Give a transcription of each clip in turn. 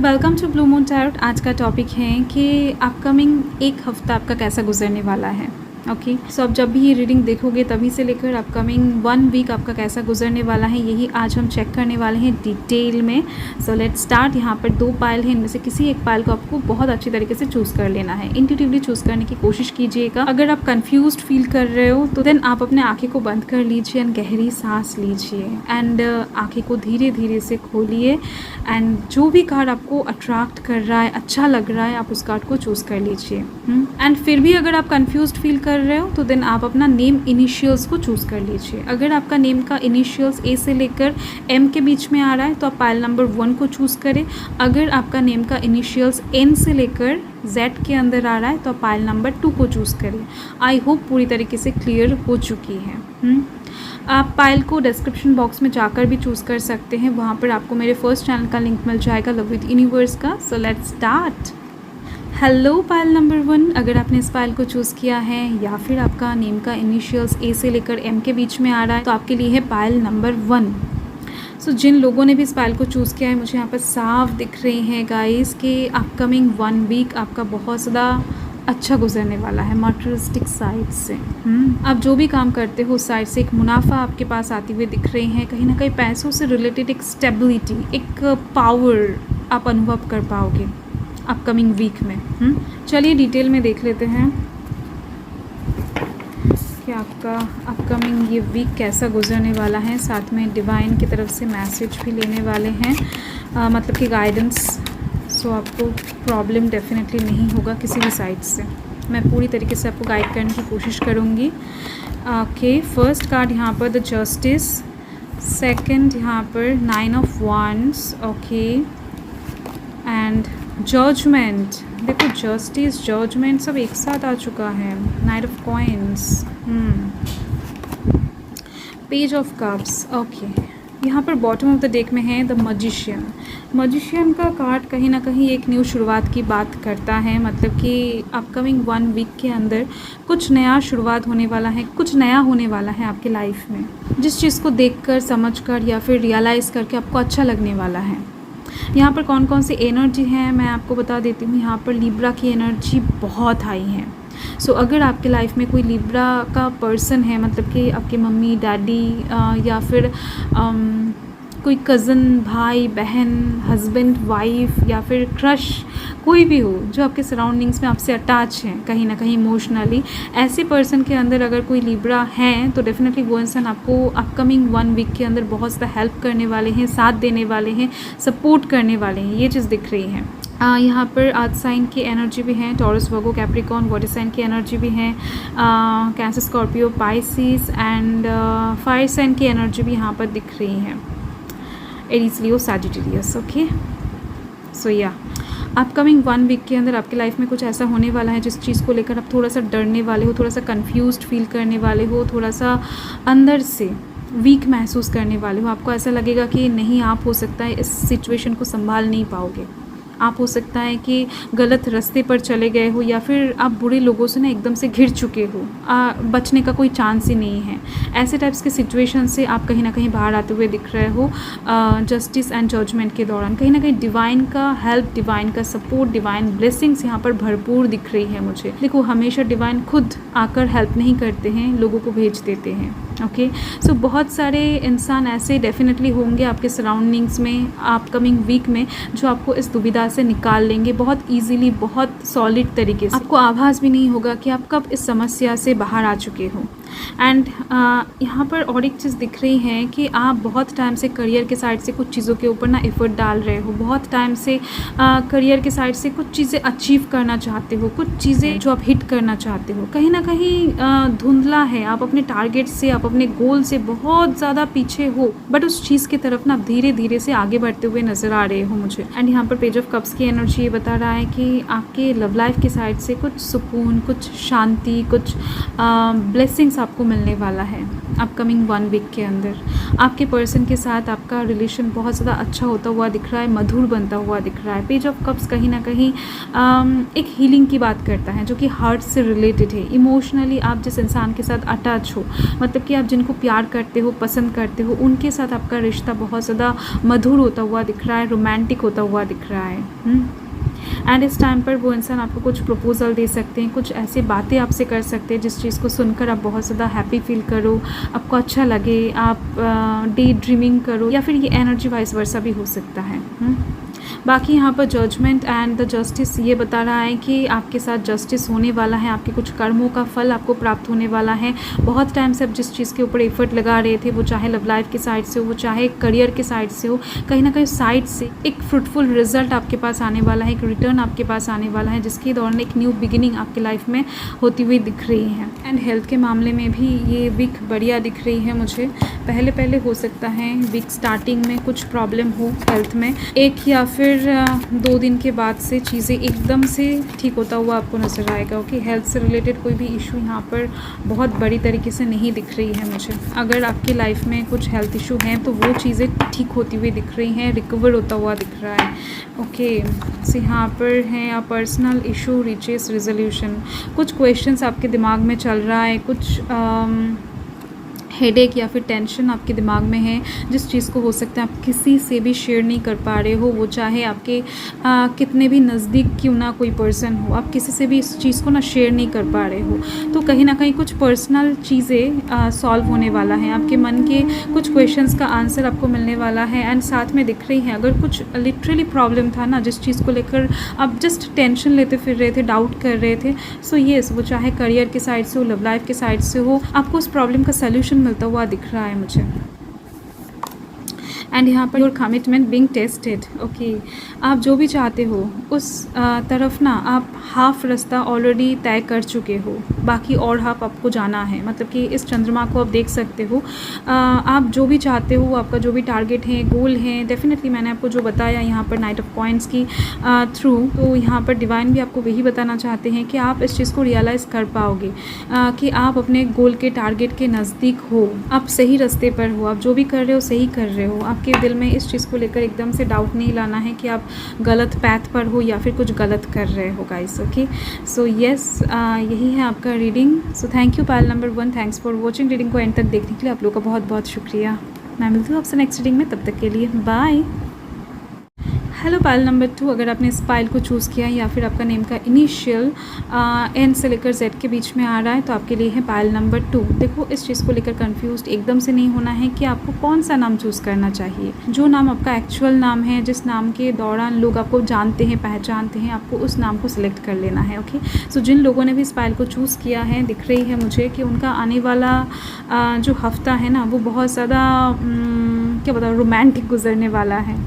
Welcome to Blue Moon Tarot. आज का topic है कि अपकमिंग एक हफ्ता आपका कैसा गुजरने वाला है। ओके सो अब जब भी ये रीडिंग देखोगे तभी से लेकर अपकमिंग 1 वीक आपका कैसा गुजरने वाला है, यही आज हम चेक करने वाले हैं डिटेल में। So let's start. यहाँ पर 2 पाइल हैं, इनमें से किसी एक पाइल को आपको बहुत अच्छी तरीके से चूज़ कर लेना है। इंट्यूटिवली चूज़ करने की कोशिश कीजिएगा। अगर आप कन्फ्यूज फील कर रहे हो तो देन आप अपने आँखें को बंद कर लीजिए एंड गहरी सांस लीजिए एंड आँखें को धीरे धीरे से खोलिए एंड जो भी कार्ड आपको अट्रैक्ट कर रहा है, अच्छा लग रहा है, आप उस कार्ड को चूज़ कर लीजिए। एंड फिर भी अगर आप कन्फ्यूज फील कर रहे हो तो देन आप अपना नेम इनिशियल्स को चूज़ कर लीजिए। अगर आपका नेम का इनिशियल्स ए से लेकर एम के बीच में आ रहा है तो आप पाइल नंबर 1 को चूज़ करें। अगर आपका नेम का इनिशियल्स एन से लेकर जेड के अंदर आ रहा है तो आप पाइल नंबर 2 को चूज़ करें। आई होप पूरी तरीके से क्लियर हो चुकी है। आप पाइल को डिस्क्रिप्शन बॉक्स में जाकर भी चूज़ कर सकते हैं, वहाँ पर आपको मेरे फर्स्ट चैनल का लिंक मिल जाएगा, लव विद यूनिवर्स का। So let's start. Hello pile number 1, अगर आपने इस पाइल को चूज़ किया है या फिर आपका नेम का इनिशियल्स ए से लेकर एम के बीच में आ रहा है तो आपके लिए है पाइल नंबर 1। सो जिन लोगों ने भी इस पाइल को चूज़ किया है, मुझे यहाँ पर साफ दिख रही हैं गाइस कि अपकमिंग 1 वीक आपका बहुत ज़्यादा अच्छा गुजरने वाला है मटेरियलिस्टिक साइड से। आप जो भी काम करते हो उस साइड से एक मुनाफा आपके पास आती हुई दिख रही है। कहीं ना कहीं पैसों से रिलेटेड एक स्टेबिलिटी, एक पावर आप अनुभव कर पाओगे अपकमिंग वीक में। चलिए डिटेल में देख लेते हैं कि आपका अपकमिंग ये वीक कैसा गुजरने वाला है। साथ में डिवाइन की तरफ से मैसेज भी लेने वाले हैं, मतलब कि गाइडेंस। सो आपको प्रॉब्लम डेफिनेटली नहीं होगा किसी भी साइड से। मैं पूरी तरीके से आपको गाइड करने की कोशिश करूँगी। ओके, फर्स्ट कार्ड यहाँ पर द जस्टिस, सेकंड यहाँ पर 9 of wands, okay, and judgement. देखो जस्टिस, जजमेंट सब एक साथ आ चुका है। Knight of coins, page of cups, okay. यहाँ पर बॉटम ऑफ द डेक में है द मजिशियन। मजिशियन का कार्ड कहीं ना कहीं एक न्यू शुरुआत की बात करता है, मतलब कि अपकमिंग 1 वीक के अंदर कुछ नया शुरुआत होने वाला है, कुछ नया होने वाला है आपके लाइफ में, जिस चीज़ को देखकर, समझकर या फिर रियलाइज़ करके आपको अच्छा लगने वाला है। यहाँ पर कौन कौन सी एनर्जी है मैं आपको बता देती हूँ। यहाँ पर लिब्रा की एनर्जी बहुत हाई है। सो अगर आपके लाइफ में कोई लिब्रा का पर्सन है, मतलब कि आपके मम्मी डैडी या फिर कोई कज़न, भाई बहन, हस्बैंड वाइफ या फिर क्रश, कोई भी हो जो आपके सराउंडिंग्स में आपसे अटैच हैं कहीं ना कहीं इमोशनली, ऐसे पर्सन के अंदर अगर कोई लिब्रा है तो डेफिनेटली वो इंसान आपको अपकमिंग 1 वीक के अंदर बहुत ज़्यादा हेल्प करने वाले हैं, साथ देने वाले हैं, सपोर्ट करने वाले हैं। ये चीज़ दिख रही है। यहाँ पर अर्थ साइन की एनर्जी भी है, Taurus, Virgo, Capricorn, water sign की एनर्जी भी है, Cancer, Scorpio, Pisces and fire sign की एनर्जी भी यहाँ पर दिख रही है, Aries, Leo, Sagittarius. Okay, so या अपकमिंग 1 वीक के अंदर आपके लाइफ में कुछ ऐसा होने वाला है जिस चीज़ को लेकर आप थोड़ा सा डरने वाले हो, थोड़ा सा कंफ्यूज्ड फील करने वाले हो, थोड़ा सा अंदर से वीक महसूस करने वाले हो। आपको ऐसा लगेगा कि नहीं, आप हो सकता है इस सिचुएशन को संभाल नहीं पाओगे, आप हो सकता है कि गलत रास्ते पर चले गए हो या फिर आप बुरे लोगों से ना एकदम से घिर चुके हो, बचने का कोई चांस ही नहीं है। ऐसे टाइप्स के सिचुएशन से आप कहीं ना कहीं बाहर आते हुए दिख रहे हो जस्टिस एंड जजमेंट के दौरान। कहीं ना कहीं डिवाइन का हेल्प, डिवाइन का सपोर्ट, डिवाइन ब्लेसिंग्स यहाँ पर भरपूर दिख रही है मुझे। देखो, हमेशा डिवाइन खुद आकर हेल्प नहीं करते हैं, लोगों को भेज देते हैं। ओके, सो बहुत सारे इंसान ऐसे डेफिनेटली होंगे आपके सराउंडिंग्स में अपकमिंग वीक में जो आपको इस दुविधा से निकाल लेंगे बहुत इजीली, बहुत सॉलिड तरीके से। आपको आभास भी नहीं होगा कि आप कब इस समस्या से बाहर आ चुके हो। एंड यहाँ पर और एक चीज़ दिख रही है कि आप बहुत टाइम से करियर के साइड से कुछ चीज़ों के ऊपर ना एफर्ट डाल रहे हो, बहुत टाइम से करियर के साइड से कुछ चीज़ें अचीव करना चाहते हो, कुछ चीज़ें जो आप हिट करना चाहते हो, कहीं ना कहीं धुंधला है, आप अपने टारगेट से, आप अपने गोल से बहुत ज़्यादा पीछे हो, बट उस चीज़ की तरफ ना धीरे धीरे से आगे बढ़ते हुए नज़र आ रहे हो मुझे। एंड यहाँ पर पेज ऑफ कप्स की एनर्जी ये बता रहा है कि आपके लव लाइफ की साइड से कुछ सुकून, कुछ शांति, कुछ ब्लेसिंग्स आपको मिलने वाला है अपकमिंग 1 वीक के अंदर। आपके पर्सन के साथ आपका रिलेशन बहुत ज़्यादा अच्छा होता हुआ दिख रहा है, मधुर बनता हुआ दिख रहा है। पेज ऑफ कप्स कहीं ना कहीं एक हीलिंग की बात करता है जो कि हार्ट से रिलेटेड है। इमोशनली आप जिस इंसान के साथ अटैच हो, मतलब कि आप जिनको प्यार करते हो, पसंद करते हो, उनके साथ आपका रिश्ता बहुत ज़्यादा मधुर होता हुआ दिख रहा है, रोमांटिक होता हुआ दिख रहा है। एंड इस टाइम पर वो इंसान आपको कुछ प्रपोजल दे सकते हैं, कुछ ऐसी बातें आपसे कर सकते हैं जिस चीज़ को सुनकर आप बहुत ज़्यादा हैप्पी फील करो, आपको अच्छा लगे, आप डे ड्रीमिंग करो, या फिर ये एनर्जी वाइस वर्सा भी हो सकता है। बाकी यहाँ पर जजमेंट एंड द जस्टिस ये बता रहा है कि आपके साथ जस्टिस होने वाला है, आपके कुछ कर्मों का फल आपको प्राप्त होने वाला है। बहुत टाइम से आप जिस चीज़ के ऊपर एफर्ट लगा रहे थे, वो चाहे लव लाइफ के साइड से हो, वो चाहे करियर के साइड से हो, कहीं ना कहीं साइड से एक फ्रूटफुल रिजल्ट आपके पास आने वाला है, एक रिटर्न आपके पास आने वाला है, जिसके दौरान एक न्यू बिगिनिंग आपकी लाइफ में होती हुई दिख रही है। एंड हेल्थ के मामले में भी ये वीक बढ़िया दिख रही है मुझे। पहले हो सकता है वीक स्टार्टिंग में कुछ प्रॉब्लम हो हेल्थ में, एक या फिर 2 दिन के बाद से चीज़ें एकदम से ठीक होता हुआ आपको नज़र आएगा। ओके, हेल्थ से रिलेटेड कोई भी इशू यहाँ पर बहुत बड़ी तरीके से नहीं दिख रही है मुझे। अगर आपकी लाइफ में कुछ हेल्थ इशू हैं तो वो चीज़ें ठीक होती हुई दिख रही हैं, रिकवर होता हुआ दिख रहा है। ओके, सो यहाँ पर है पर्सनल इशू रीचेस रिजोल्यूशन। कुछ क्वेश्चंस आपके दिमाग में चल रहा है, कुछ हेडेक या फिर टेंशन आपके दिमाग में है, जिस चीज़ को हो सकता है आप किसी से भी शेयर नहीं कर पा रहे हो, वो चाहे आपके कितने भी नज़दीक क्यों ना कोई पर्सन हो, आप किसी से भी इस चीज़ को ना शेयर नहीं कर पा रहे हो। तो कहीं ना कहीं कुछ पर्सनल चीज़ें सॉल्व होने वाला है, आपके मन के कुछ क्वेश्चंस का आंसर आपको मिलने वाला है। एंड साथ में दिख रही है, अगर कुछ लिटरली प्रॉब्लम था ना, जिस चीज़ को लेकर आप जस्ट टेंशन लेते फिर रहे थे, डाउट कर रहे थे, सो येस, वो चाहे करियर के साइड से हो, लव लाइफ के साइड से हो, आपको उस प्रॉब्लम का सोल्यूशन मिलता हुआ दिख रहा है मुझे। एंड यहाँ पर your commitment being tested. Okay, आप जो भी चाहते हो उस तरफ ना आप हाफ रास्ता ऑलरेडी तय कर चुके हो, बाकी और हाफ आपको जाना है। मतलब कि इस चंद्रमा को आप देख सकते हो, आप जो भी चाहते हो, आपका जो भी टारगेट है, गोल है, डेफिनेटली मैंने आपको जो बताया यहाँ पर नाइट ऑफ कॉइन्स की थ्रू, तो यहाँ पर डिवाइन भी आपको वही बताना चाहते हैं कि आप इस चीज़ को रियलाइज़ कर पाओगे कि आप अपने गोल के टारगेट के नज़दीक हो, आप सही रास्ते पर हो, आप जो भी कर रहे हो सही कर रहे हो। आपके दिल में इस चीज़ को लेकर एकदम से डाउट नहीं लाना है कि आप गलत पैथ पर हो या फिर कुछ गलत कर रहे हो गाइस। ओके, सो यस, यही है आपका reading. So thank you pile number 1, thanks for watching. Reading को एंड तक देखने के लिए आप लोगों का बहुत बहुत शुक्रिया। मैं मिलती हूँ आपसे नेक्स्ट रीडिंग में, तब तक के लिए बाय। हेलो पायल नंबर 2, अगर आपने इस पायल को चूज़ किया या फिर आपका नेम का इनिशियल एन से लेकर जेड के बीच में आ रहा है, तो आपके लिए है पायल नंबर 2। देखो, इस चीज़ को लेकर कंफ्यूज एकदम से नहीं होना है कि आपको कौन सा नाम चूज़ करना चाहिए। जो नाम आपका एक्चुअल नाम है, जिस नाम के दौरान लोग आपको जानते हैं, पहचानते हैं, आपको उस नाम को सिलेक्ट कर लेना है। ओके, सो जिन लोगों ने भी इस पायल को चूज़ किया है, दिख रही है मुझे कि उनका आने वाला जो हफ्ता है ना, वो बहुत ज़्यादा क्या बताऊँ, रोमांटिक गुजरने वाला है।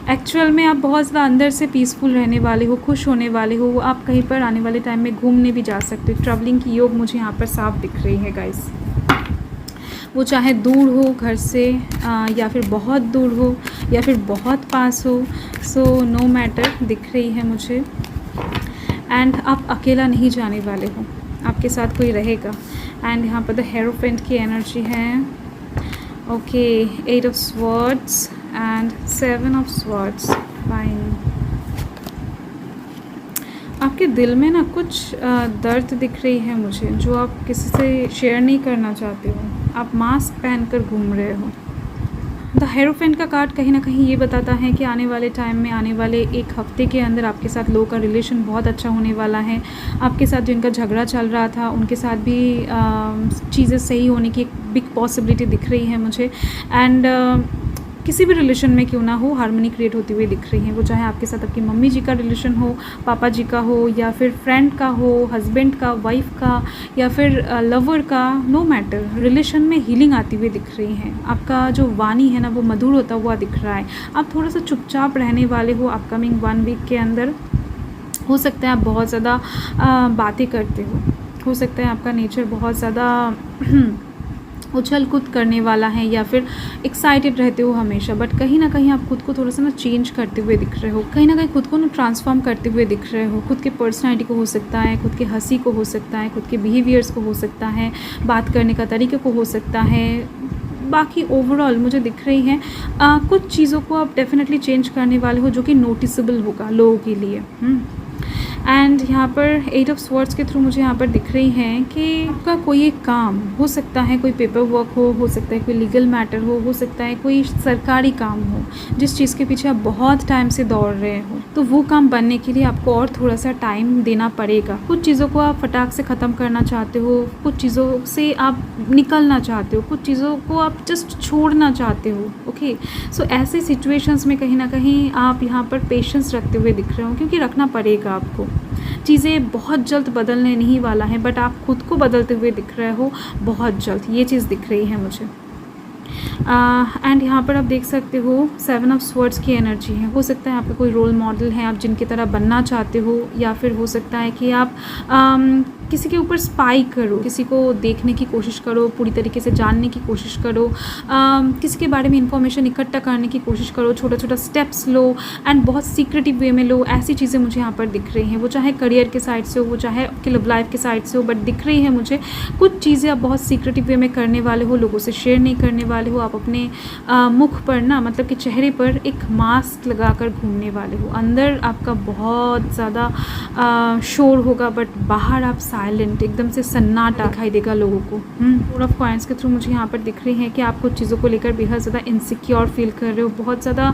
एक्चुअल में आप बहुत ज़्यादा अंदर से पीसफुल रहने वाले हो, खुश होने वाले हो। आप कहीं पर आने वाले टाइम में घूमने भी जा सकते हो। ट्रैवलिंग की योग मुझे यहाँ पर साफ दिख रही है गाइस। वो चाहे दूर हो घर से या फिर बहुत दूर हो या फिर बहुत पास हो, सो नो मैटर, दिख रही है मुझे। एंड आप अकेला नहीं जाने वाले हो, आपके साथ कोई रहेगा। एंड यहाँ पर द हेरोफेंट की एनर्जी है। Okay, 8 of swords and 7 of swords. Fine, आपके दिल में ना कुछ दर्द दिख रही है मुझे, जो आप किसी से शेयर नहीं करना चाहते हो। आप मास्क पहनकर घूम रहे हो। द हेरोफेंट का कार्ड कहीं ना कहीं ये बताता है कि आने वाले टाइम में, आने वाले 1 हफ्ते के अंदर आपके साथ लोगों का रिलेशन बहुत अच्छा होने वाला है। आपके साथ जिनका झगड़ा चल रहा था, उनके साथ भी चीज़ें सही होने की एक बिग पॉसिबिलिटी दिख रही है मुझे। एंड किसी भी रिलेशन में क्यों ना हो, हार्मनी क्रिएट होती हुई दिख रही है। वो चाहे आपके साथ आपकी मम्मी जी का रिलेशन हो, पापा जी का हो, या फिर फ्रेंड का हो, हस्बैंड का, वाइफ का, या फिर लवर का, नो मैटर, रिलेशन में हीलिंग आती हुई दिख रही है। आपका जो वाणी है ना, वो मधुर होता हुआ दिख रहा है। आप थोड़ा सा चुपचाप रहने वाले हो अपकमिंग 1 वीक के अंदर। हो सकता है आप बहुत ज़्यादा बातें करते हो सकता है आपका नेचर बहुत ज़्यादा उछल कूद करने वाला है या फिर एक्साइटेड रहते हो हमेशा, बट कहीं ना कहीं आप खुद को थोड़ा सा ना चेंज करते हुए दिख रहे हो, कहीं ना कहीं खुद को ना ट्रांसफॉर्म करते हुए दिख रहे हो। खुद के पर्सनालिटी को हो सकता है, खुद के हंसी को हो सकता है, खुद के बिहेवियर्स को हो सकता है, बात करने का तरीके को हो सकता है। बाकी ओवरऑल मुझे दिख रही हैं कुछ चीज़ों को आप डेफिनेटली चेंज करने वाले हो जो कि नोटिसेबल होगा लोगों के लिए। एंड यहाँ पर 8 ऑफ स्वॉर्ड्स के थ्रू मुझे यहाँ पर दिख रही हैं कि आपका कोई एक काम हो सकता है, कोई पेपर वर्क हो सकता है कोई लीगल मैटर हो सकता है कोई सरकारी काम हो, जिस चीज़ के पीछे आप बहुत टाइम से दौड़ रहे हो, तो वो काम बनने के लिए आपको और थोड़ा सा टाइम देना पड़ेगा। कुछ चीज़ों को आप फटाक से ख़त्म करना चाहते हो, कुछ चीज़ों से आप निकलना चाहते हो, कुछ चीज़ों को आप जस्ट छोड़ना चाहते हो। ओके, सो ऐसे सिचुएशंस में कहीं ना कहीं आप यहाँ पर पेशेंस रखते हुए दिख रहे हो, क्योंकि रखना पड़ेगा आपको। चीज़ें बहुत जल्द बदलने नहीं वाला है, बट आप खुद को बदलते हुए दिख रहे हो बहुत जल्द, ये चीज़ दिख रही है मुझे। एंड यहाँ पर आप देख सकते हो 7 ऑफ स्वॉर्ड्स की एनर्जी है। हो सकता है आपका कोई रोल मॉडल है आप जिनकी तरह बनना चाहते हो, या फिर हो सकता है कि आप किसी के ऊपर स्पाई करो, किसी को देखने की कोशिश करो, पूरी तरीके से जानने की कोशिश करो, किसी के बारे में इंफॉर्मेशन इकट्ठा करने की कोशिश करो, छोटा छोटा स्टेप्स लो एंड बहुत सीक्रेटिव वे में लो। ऐसी चीज़ें मुझे यहाँ पर दिख रही हैं, वो चाहे करियर के साइड से हो, वो चाहे आपके लव लाइफ के साइड से हो, बट दिख रही है मुझे कुछ चीज़ें आप बहुत सीक्रेटिव वे में करने वाले हो, लोगों से शेयर नहीं करने वाले हो। आप अपने मुख पर ना, मतलब कि चेहरे पर एक मास्क लगा कर घूमने वाले हो। अंदर आपका बहुत ज़्यादा शोर होगा, बट बाहर आप साइलेंट, एकदम से सन्नाटा दिखाई देगा लोगों को। 4 ऑफ कॉइंस के थ्रू मुझे यहाँ पर दिख रही है कि आप कुछ चीज़ों को लेकर बेहद ज़्यादा इनसिक्योर फील कर रहे हो, बहुत ज़्यादा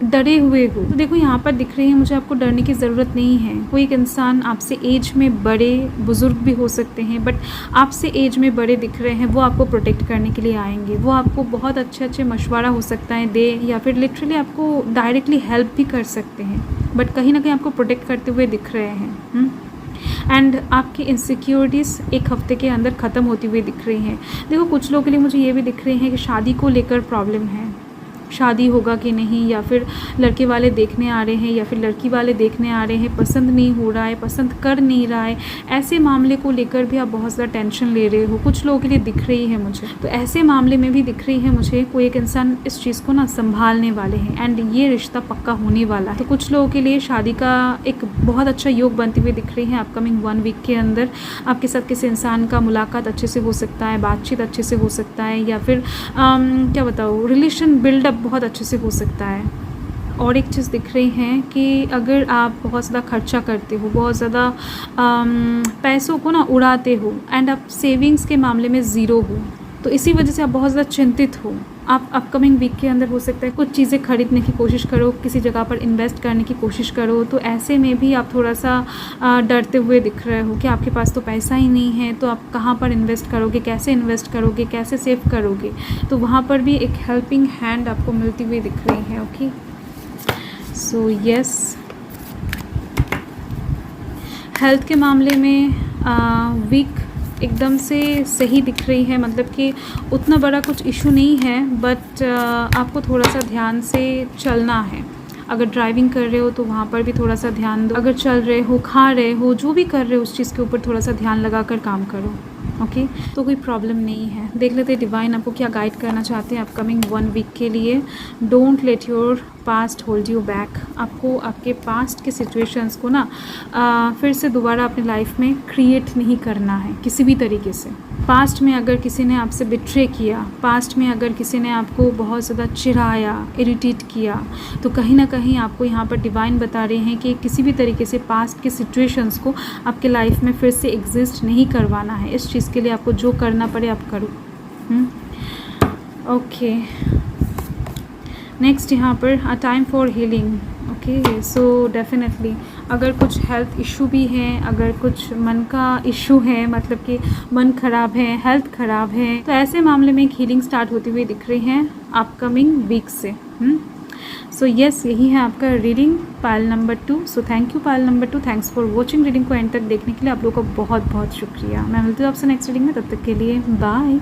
डरे हुए हो। तो देखो यहाँ पर दिख रही है मुझे आपको डरने की ज़रूरत नहीं है। कोई एक इंसान आपसे एज में बड़े, बुज़ुर्ग भी हो सकते हैं, बट आपसे एज में बड़े दिख रहे हैं, वो आपको प्रोटेक्ट करने के लिए आएंगे। वो आपको बहुत अच्छे मशवरा हो सकता है दे, या फिर लिटरली आपको डायरेक्टली हेल्प भी कर सकते हैं, बट कहीं ना कहीं आपको प्रोटेक्ट करते हुए दिख रहे हैं। एंड आपकी इनसिक्योरिटीज़ एक हफ्ते के अंदर ख़त्म होती हुई दिख रही हैं। देखो कुछ लोगों के लिए मुझे ये भी दिख रही है कि शादी को लेकर प्रॉब्लम है, शादी होगा कि नहीं, या फिर लड़के वाले देखने आ रहे हैं या फिर लड़की वाले देखने आ रहे हैं, पसंद नहीं हो रहा है, पसंद कर नहीं रहा है, ऐसे मामले को लेकर भी आप बहुत ज़्यादा टेंशन ले रहे हो, कुछ लोगों के लिए दिख रही है मुझे। तो ऐसे मामले में भी दिख रही है मुझे कोई एक इंसान इस चीज़ को ना संभालने वाले हैं, एंड ये रिश्ता पक्का होने वाला है। तो कुछ लोगों के लिए शादी का एक बहुत अच्छा योग बनती हुई दिख रही है अपकमिंग 1 वीक के अंदर। आपके साथ किसी इंसान का मुलाकात अच्छे से हो सकता है, बातचीत अच्छे से हो सकता है, या फिर क्या बताओ, रिलेशन बिल्डअप बहुत अच्छे से हो सकता है। और एक चीज़ दिख रही है कि अगर आप बहुत ज़्यादा खर्चा करते हो, बहुत ज़्यादा पैसों को ना उड़ाते हो, एंड आप सेविंग्स के मामले में ज़ीरो हो, तो इसी वजह से आप बहुत ज़्यादा चिंतित हो। आप अपकमिंग वीक के अंदर हो सकता है कुछ चीज़ें खरीदने की कोशिश करो, किसी जगह पर इन्वेस्ट करने की कोशिश करो, तो ऐसे में भी आप थोड़ा सा डरते हुए दिख रहे हो कि आपके पास तो पैसा ही नहीं है, तो आप कहाँ पर इन्वेस्ट करोगे, कैसे इन्वेस्ट करोगे, कैसे सेव करोगे। तो वहाँ पर भी एक हेल्पिंग हैंड आपको मिलती हुई दिख रही है। ओके, सो यस, हेल्थ के मामले में वीक एकदम से सही दिख रही है, मतलब कि उतना बड़ा कुछ इशू नहीं है, बट आपको थोड़ा सा ध्यान से चलना है। अगर ड्राइविंग कर रहे हो तो वहाँ पर भी थोड़ा सा ध्यान दो, अगर चल रहे हो, खा रहे हो, जो भी कर रहे हो उस चीज़ के ऊपर थोड़ा सा ध्यान लगा कर काम करो। ओके, तो कोई प्रॉब्लम नहीं है। देख लेते हैं डिवाइन आपको क्या गाइड करना चाहते हैं अपकमिंग 1 वीक के लिए। Don't let your past hold you back. आपको आपके पास्ट के सिचुएशंस को ना फिर से दोबारा अपनी लाइफ में क्रिएट नहीं करना है किसी भी तरीके से। पास्ट में अगर किसी ने आपसे बिट्रे किया, पास्ट में अगर किसी ने आपको बहुत ज़्यादा चिढ़ाया, इरिटेट किया, तो कहीं ना कहीं आपको यहाँ पर डिवाइन बता रहे हैं कि किसी भी तरीके से पास्ट के सिचुएशंस को आपके लाइफ में फिर से एग्जिस्ट नहीं करवाना है। इस चीज़ के लिए आपको जो करना पड़े आप करो। ओके, नेक्स्ट यहाँ पर a time for healing. Okay, so definitely अगर कुछ हेल्थ इशू भी है, अगर कुछ मन का इशू है, मतलब कि मन ख़राब है, हेल्थ ख़राब है, तो ऐसे मामले में एक हीलिंग स्टार्ट होती हुई दिख रही है अपकमिंग वीक से। सो यस, यही है आपका reading pile number 2। So thank you pile number 2, thanks for watching. Reading को एंड तक देखने के लिए आप लोगों का बहुत बहुत शुक्रिया। मैं मिलती हूँ आपसे नेक्स्ट रीडिंग में, तब तक के लिए बाय।